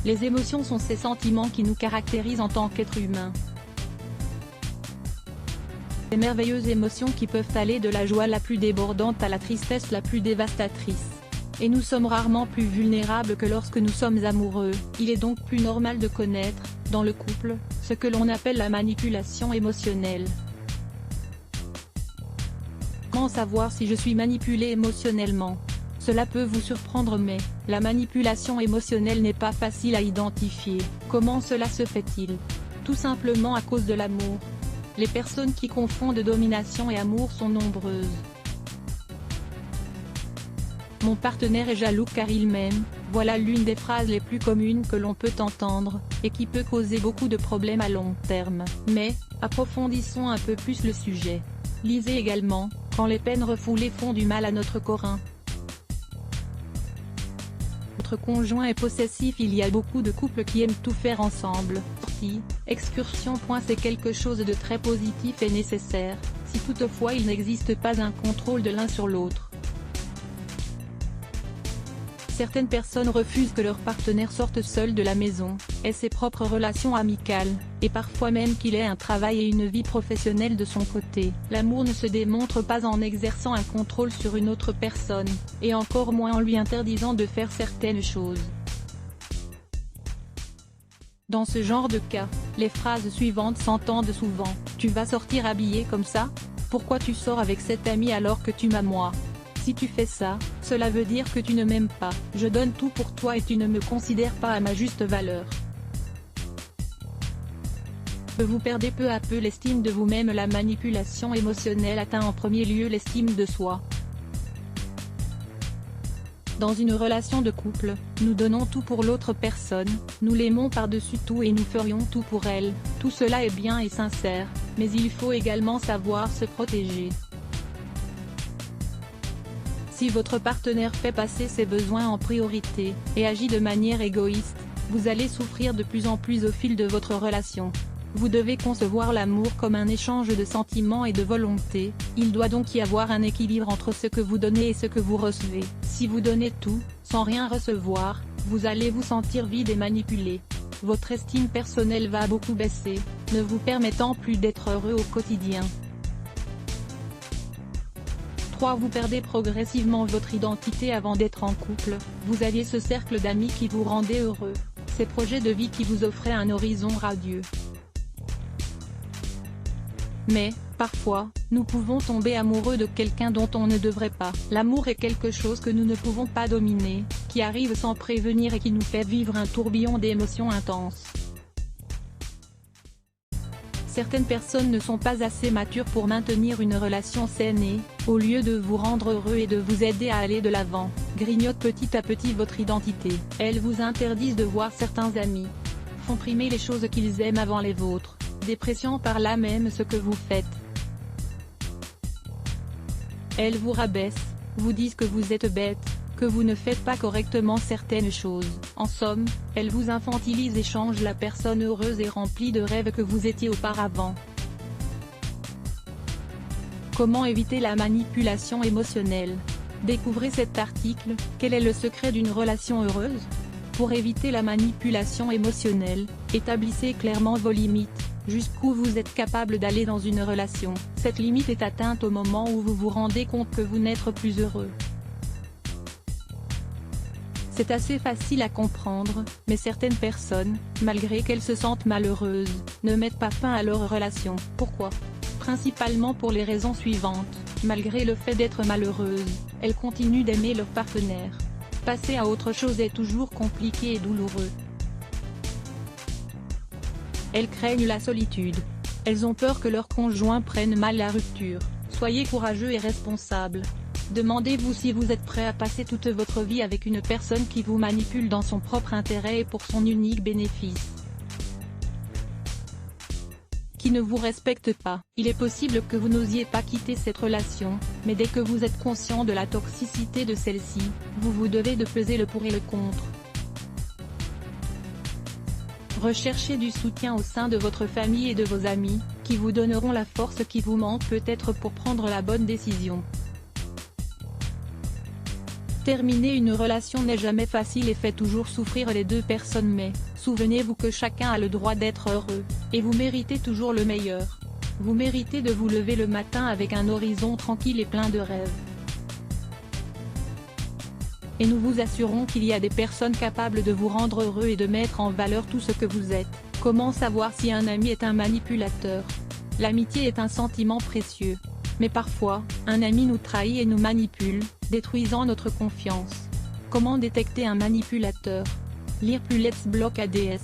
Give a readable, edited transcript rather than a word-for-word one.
Les émotions sont ces sentiments qui nous caractérisent en tant qu'êtres humains. Ces merveilleuses émotions qui peuvent aller de la joie la plus débordante à la tristesse la plus dévastatrice. Et nous sommes rarement plus vulnérables que lorsque nous sommes amoureux. Il est donc plus normal de connaître, dans le couple, ce que l'on appelle la manipulation émotionnelle. Comment savoir si je suis manipulé émotionnellement? Cela peut vous surprendre mais, la manipulation émotionnelle n'est pas facile à identifier. Comment cela se fait-il? Tout simplement à cause de l'amour. Les personnes qui confondent domination et amour sont nombreuses. Mon partenaire est jaloux car il m'aime, voilà l'une des phrases les plus communes que l'on peut entendre, et qui peut causer beaucoup de problèmes à long terme. Mais, approfondissons un peu plus le sujet. Lisez également, quand les peines refoulées font du mal à notre corps. Votre conjoint est possessif. Il y a beaucoup de couples qui aiment tout faire ensemble. Excursion. C'est quelque chose de très positif et nécessaire, si toutefois il n'existe pas un contrôle de l'un sur l'autre. Certaines personnes refusent que leur partenaire sorte seul de la maison, ait ses propres relations amicales, et parfois même qu'il ait un travail et une vie professionnelle de son côté. L'amour ne se démontre pas en exerçant un contrôle sur une autre personne, et encore moins en lui interdisant de faire certaines choses. Dans ce genre de cas, les phrases suivantes s'entendent souvent. Tu vas sortir habillé comme ça? Pourquoi tu sors avec cet ami alors que tu m'as moi? Si tu fais ça, cela veut dire que tu ne m'aimes pas. Je donne tout pour toi et tu ne me considères pas à ma juste valeur. Vous perdez peu à peu l'estime de vous-même. La manipulation émotionnelle atteint en premier lieu l'estime de soi. Dans une relation de couple, nous donnons tout pour l'autre personne, nous l'aimons par-dessus tout et nous ferions tout pour elle. Tout cela est bien et sincère, mais il faut également savoir se protéger. Si votre partenaire fait passer ses besoins en priorité, et agit de manière égoïste, vous allez souffrir de plus en plus au fil de votre relation. Vous devez concevoir l'amour comme un échange de sentiments et de volonté, il doit donc y avoir un équilibre entre ce que vous donnez et ce que vous recevez. Si vous donnez tout, sans rien recevoir, vous allez vous sentir vide et manipulé. Votre estime personnelle va beaucoup baisser, ne vous permettant plus d'être heureux au quotidien. 3. Vous perdez progressivement votre identité. Avant d'être en couple, vous aviez ce cercle d'amis qui vous rendait heureux, ces projets de vie qui vous offraient un horizon radieux. Mais, parfois, nous pouvons tomber amoureux de quelqu'un dont on ne devrait pas. L'amour est quelque chose que nous ne pouvons pas dominer, qui arrive sans prévenir et qui nous fait vivre un tourbillon d'émotions intenses. Certaines personnes ne sont pas assez matures pour maintenir une relation saine et, au lieu de vous rendre heureux et de vous aider à aller de l'avant, grignotent petit à petit votre identité. Elles vous interdisent de voir certains amis, font primer les choses qu'ils aiment avant les vôtres, dépréciant par là même ce que vous faites. Elles vous rabaissent, vous disent que vous êtes bête, que vous ne faites pas correctement certaines choses. En somme, elles vous infantilisent et changent la personne heureuse et remplie de rêves que vous étiez auparavant. Comment éviter la manipulation émotionnelle? Découvrez cet article. Quel est le secret d'une relation heureuse? Pour éviter la manipulation émotionnelle, établissez clairement vos limites. Jusqu'où vous êtes capable d'aller dans une relation. Cette limite est atteinte au moment où vous vous rendez compte que vous n'êtes plus heureux. C'est assez facile à comprendre, mais certaines personnes, malgré qu'elles se sentent malheureuses, ne mettent pas fin à leur relation. Pourquoi? Principalement pour les raisons suivantes. Malgré le fait d'être malheureuses, elles continuent d'aimer leur partenaire. Passer à autre chose est toujours compliqué et douloureux. Elles craignent la solitude. Elles ont peur que leur conjoint prenne mal la rupture. Soyez courageux et responsable. Demandez-vous si vous êtes prêt à passer toute votre vie avec une personne qui vous manipule dans son propre intérêt et pour son unique bénéfice. Qui ne vous respecte pas. Il est possible que vous n'osiez pas quitter cette relation, mais dès que vous êtes conscient de la toxicité de celle-ci, vous devez de peser le pour et le contre. Recherchez du soutien au sein de votre famille et de vos amis, qui vous donneront la force qui vous manque peut-être pour prendre la bonne décision. Terminer une relation n'est jamais facile et fait toujours souffrir les deux personnes, mais souvenez-vous que chacun a le droit d'être heureux, et vous méritez toujours le meilleur. Vous méritez de vous lever le matin avec un horizon tranquille et plein de rêves. Et nous vous assurons qu'il y a des personnes capables de vous rendre heureux et de mettre en valeur tout ce que vous êtes. Comment savoir si un ami est un manipulateur? L'amitié est un sentiment précieux. Mais parfois, un ami nous trahit et nous manipule, détruisant notre confiance. Comment détecter un manipulateur? Lire plus Let's Block ADS.